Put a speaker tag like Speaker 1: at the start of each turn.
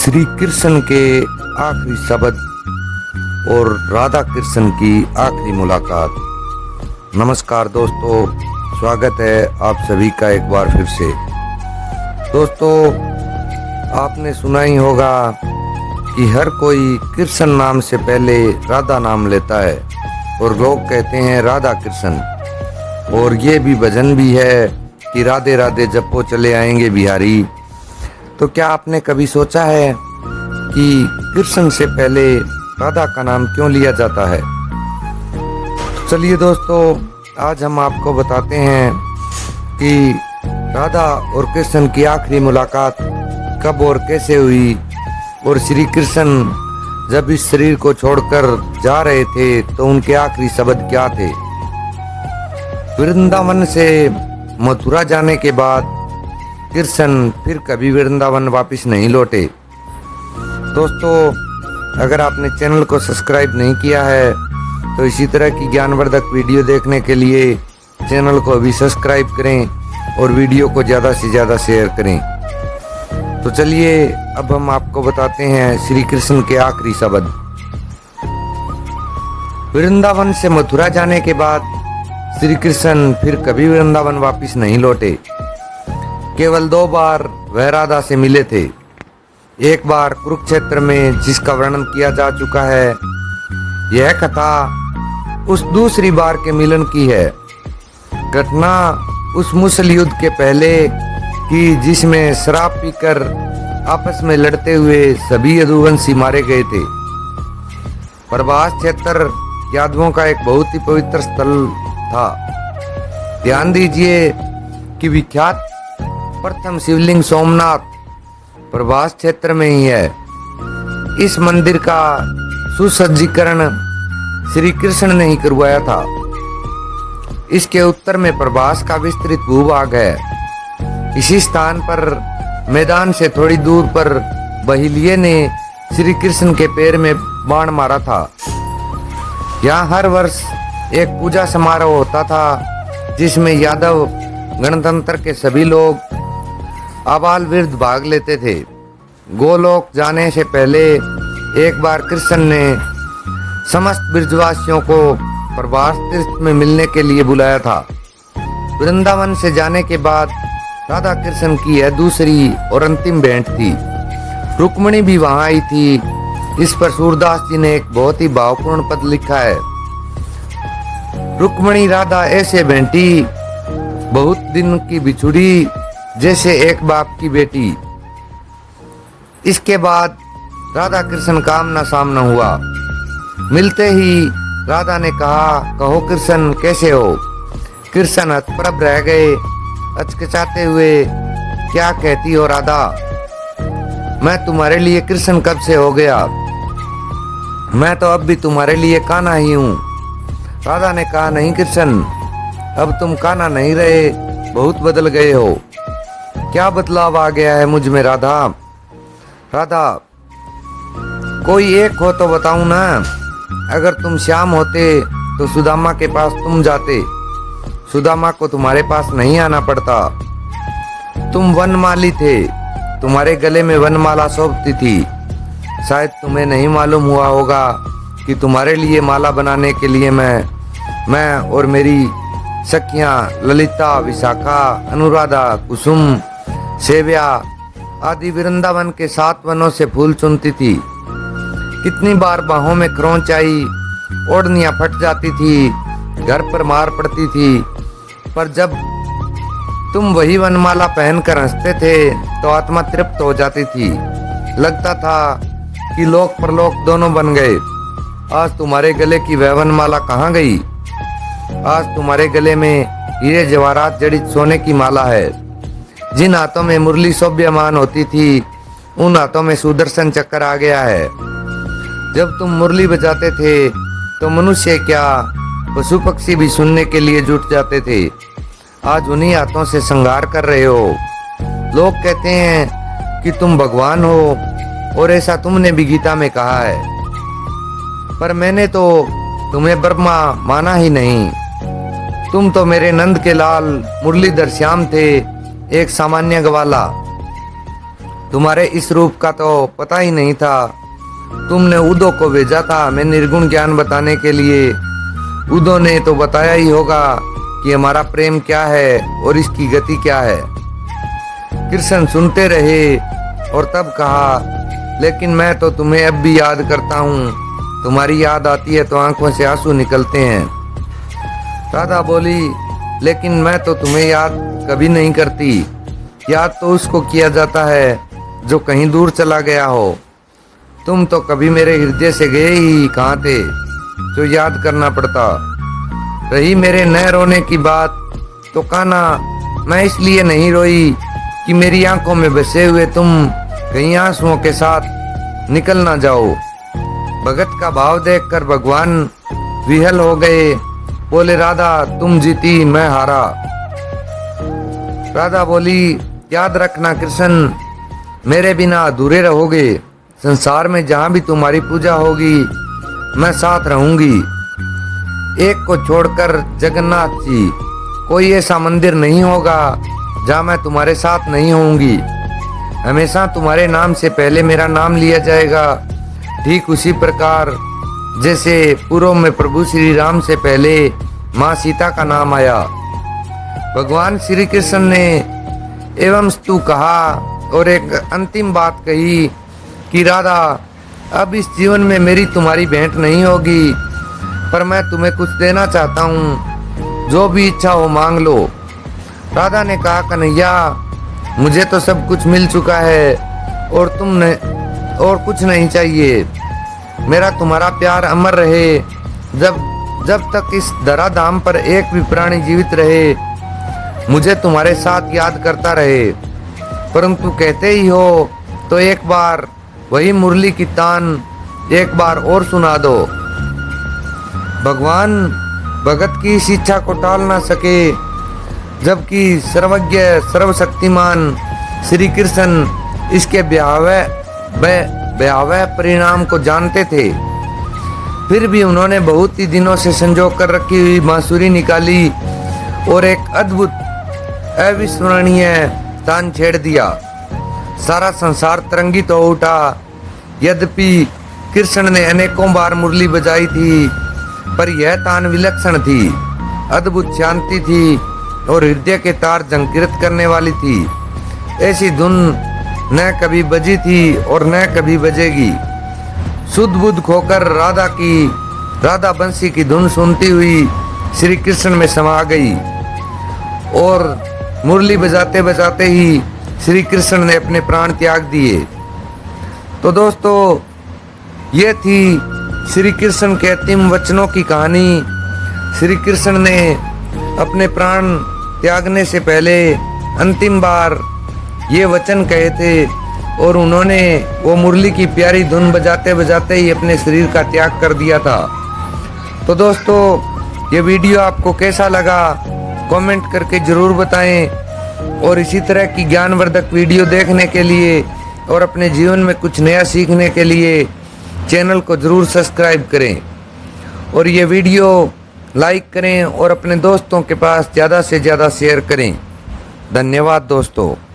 Speaker 1: श्री कृष्ण के आखिरी शब्द और राधा कृष्ण की आखिरी मुलाकात। नमस्कार दोस्तों, स्वागत है आप सभी का एक बार फिर से। दोस्तों, आपने सुना ही होगा कि हर कोई कृष्ण नाम से पहले राधा नाम लेता है और लोग कहते हैं राधा कृष्ण। और ये भी भजन भी है कि राधे राधे जपो चले आएंगे बिहारी। तो क्या आपने कभी सोचा है कि कृष्ण से पहले राधा का नाम क्यों लिया जाता है? तो चलिए दोस्तों, आज हम आपको बताते हैं कि राधा और कृष्ण की आखिरी मुलाकात कब और कैसे हुई, और श्री कृष्ण जब इस शरीर को छोड़कर जा रहे थे तो उनके आखिरी शब्द क्या थे। वृंदावन से मथुरा जाने के बाद कृष्ण फिर कभी वृंदावन वापस नहीं लौटे। दोस्तों, अगर आपने चैनल को सब्सक्राइब नहीं किया है तो इसी तरह की ज्ञानवर्धक वीडियो देखने के लिए चैनल को अभी सब्सक्राइब करें और वीडियो को ज़्यादा से ज़्यादा शेयर करें। तो चलिए अब हम आपको बताते हैं श्री कृष्ण के आखिरी शब्द। वृंदावन से मथुरा जाने के बाद श्री कृष्ण फिर कभी वृंदावन वापस नहीं लौटे। केवल 2 बार वह राधा से मिले थे। एक बार कुरुक्षेत्र में, जिसका वर्णन किया जा चुका है। यह कथा उस दूसरी बार के मिलन की है। घटना उस मुसल युद्ध के पहले की, जिसमें शराब पीकर आपस में लड़ते हुए सभी यदुवंशी मारे गए थे। प्रभास क्षेत्र यादवों का एक बहुत ही पवित्र स्थल था। ध्यान दीजिए कि विख्यात प्रथम शिवलिंग सोमनाथ प्रभास क्षेत्र में ही है। इस मंदिर का सुसज्जीकरण श्री कृष्ण ने ही करवाया था। इसके उत्तर में प्रभास का विस्तृत भूभाग है। इसी स्थान पर मैदान से थोड़ी दूर पर बहिलिये ने श्री कृष्ण के पैर में बाण मारा था। यहाँ हर वर्ष एक पूजा समारोह होता था, जिसमें यादव गणतंत्र के सभी लोग आबाल वृद्ध भाग लेते थे। गोलोक जाने से पहले एक बार कृष्ण ने समस्त ब्रजवासियों को प्रभास तीर्थ में मिलने के लिए बुलाया था। वृंदावन से जाने के बाद राधा कृष्ण की यह दूसरी और अंतिम भेंट थी। रुक्मिणी भी वहां आई थी। इस पर सूरदास जी ने एक बहुत ही भावपूर्ण पद लिखा है। रुक्मिणी राधा ऐसे भेंटी, बहुत दिन की बिछुड़ी, जैसे एक बाप की बेटी। इसके बाद राधा कृष्ण का आमना सामना हुआ। मिलते ही राधा ने कहा, कहो कृष्ण कैसे हो? कृष्ण हतप्रभ रह गए, अचकचाते हुए, क्या कहती हो राधा? मैं तुम्हारे लिए कृष्ण कब से हो गया? मैं तो अब भी तुम्हारे लिए कान्हा ही हूँ। राधा ने कहा, नहीं कृष्ण, अब तुम कान्हा नहीं रहे, बहुत बदल गए हो। क्या बदलाव आ गया है मुझ में राधा? राधा, कोई एक हो तो बताऊं ना। अगर तुम श्याम होते तो सुदामा के पास तुम जाते। सुदामा को तुम्हारे पास नहीं आना पड़ता। तुम वनमाली थे, तुम्हारे गले में वनमाला शोभती थी। शायद तुम्हें नहीं मालूम हुआ होगा कि तुम्हारे लिए माला बनाने के लिए मैं और मेरी सखियां ललिता, विशाखा, अनुराधा, कुसुम, सेव्या आदि वृंदावन के 7 वनों से फूल चुनती थी। कितनी बार बाहों में खरोंच आई, ओढ़नियां फट जाती थी, घर पर मार पड़ती थी, पर जब तुम वही वनमाला पहनकर हंसते थे तो आत्मा तृप्त हो जाती थी। लगता था कि लोक परलोक दोनों बन गए। आज तुम्हारे गले की वह वनमाला कहाँ गई? आज तुम्हारे गले में हीरे जवाहरात जड़ित सोने की माला है। जिन हाथों में मुरली शोभ्यमान होती थी, उन हाथों में सुदर्शन चक्र आ गया है। जब तुम मुरली बजाते थे तो मनुष्य क्या, पशु पक्षी भी सुनने के लिए जुट जाते थे। आज उन्हीं हाथों से श्रृंगार कर रहे हो। लोग कहते हैं कि तुम भगवान हो, और ऐसा तुमने भी गीता में कहा है, पर मैंने तो तुम्हें ब्रह्मा माना ही नहीं। तुम तो मेरे नंद के लाल मुरलीधर श्याम थे, एक सामान्य ग्वाला। तुम्हारे इस रूप का तो पता ही नहीं था। तुमने उदो को भेजा था मैं निर्गुण ज्ञान बताने के लिए। उदो ने तो बताया ही होगा कि हमारा प्रेम क्या है और इसकी गति क्या है। कृष्ण सुनते रहे और तब कहा, लेकिन मैं तो तुम्हें अब भी याद करता हूँ। तुम्हारी याद आती है तो आंखों से आंसू निकलते हैं। राधा बोली, लेकिन मैं तो तुम्हें याद कभी नहीं करती। याद तो उसको किया जाता है जो कहीं दूर चला गया हो। तुम तो कभी मेरे हृदय से गए ही कहाँ थे जो याद करना पड़ता। रही मेरे न रोने की बात तो कान्हा, मैं इसलिए नहीं रोई कि मेरी आंखों में बसे हुए तुम कहीं आंसुओं के साथ निकल ना जाओ। भगत का भाव देखकर भगवान विहल हो गए। बोले, राधा तुम जीती मैं हारा। राधा बोली, याद रखना कृष्ण, मेरे बिना अधूरे रहोगे। संसार में जहाँ भी तुम्हारी पूजा होगी मैं साथ रहूंगी। एक को छोड़कर जगन्नाथ जी, कोई ऐसा मंदिर नहीं होगा जहाँ मैं तुम्हारे साथ नहीं होंगी। हमेशा तुम्हारे नाम से पहले मेरा नाम लिया जाएगा। ठीक उसी प्रकार जैसे पूर्व में प्रभु श्री राम से पहले माँ सीता का नाम आया। भगवान श्री कृष्ण ने एवं स्तु कहा और एक अंतिम बात कही कि राधा, अब इस जीवन में मेरी तुम्हारी भेंट नहीं होगी, पर मैं तुम्हें कुछ देना चाहता हूँ। जो भी इच्छा हो मांग लो। राधा ने कहा, कन्हैया मुझे तो सब कुछ मिल चुका है और तुमने और कुछ नहीं चाहिए। मेरा तुम्हारा प्यार अमर रहे। जब तक इस धराधाम पर एक भी प्राणी जीवित रहे मुझे तुम्हारे साथ याद करता रहे। परंतु कहते ही हो तो एक बार वही मुरली की तान एक बार और सुना दो। भगवान भगत की इस इच्छा को टाल ना सके, जबकि सर्वज्ञ सर्वशक्तिमान श्री कृष्ण इसके भयावह परिणाम को जानते थे। फिर भी उन्होंने बहुत ही दिनों से संजो कर रखी हुई बांसुरी निकाली और एक अद्भुत अविस्मरणीय तान छेड़ दिया। सारा संसार तरंगित हो उठा। यद्यपि कृष्ण ने अनेकों बार मुरली बजाई थी, पर यह तान विलक्षण थी, अद्भुत शांति थी और हृदय के तार झंकृत करने वाली थी। ऐसी धुन न कभी बजी थी और न कभी बजेगी। शुद्ध बुद्ध खोकर राधा बंसी की धुन सुनती हुई श्री कृष्ण में समा गई और मुरली बजाते बजाते ही श्री कृष्ण ने अपने प्राण त्याग दिए। तो दोस्तों, ये थी श्री कृष्ण के अंतिम वचनों की कहानी। श्री कृष्ण ने अपने प्राण त्यागने से पहले अंतिम बार ये वचन कहे थे और उन्होंने वो मुरली की प्यारी धुन बजाते बजाते ही अपने शरीर का त्याग कर दिया था। तो दोस्तों, ये वीडियो आपको कैसा लगा कमेंट करके ज़रूर बताएं और इसी तरह की ज्ञानवर्धक वीडियो देखने के लिए और अपने जीवन में कुछ नया सीखने के लिए चैनल को ज़रूर सब्सक्राइब करें और ये वीडियो लाइक करें और अपने दोस्तों के पास ज़्यादा से ज़्यादा शेयर करें। धन्यवाद दोस्तों।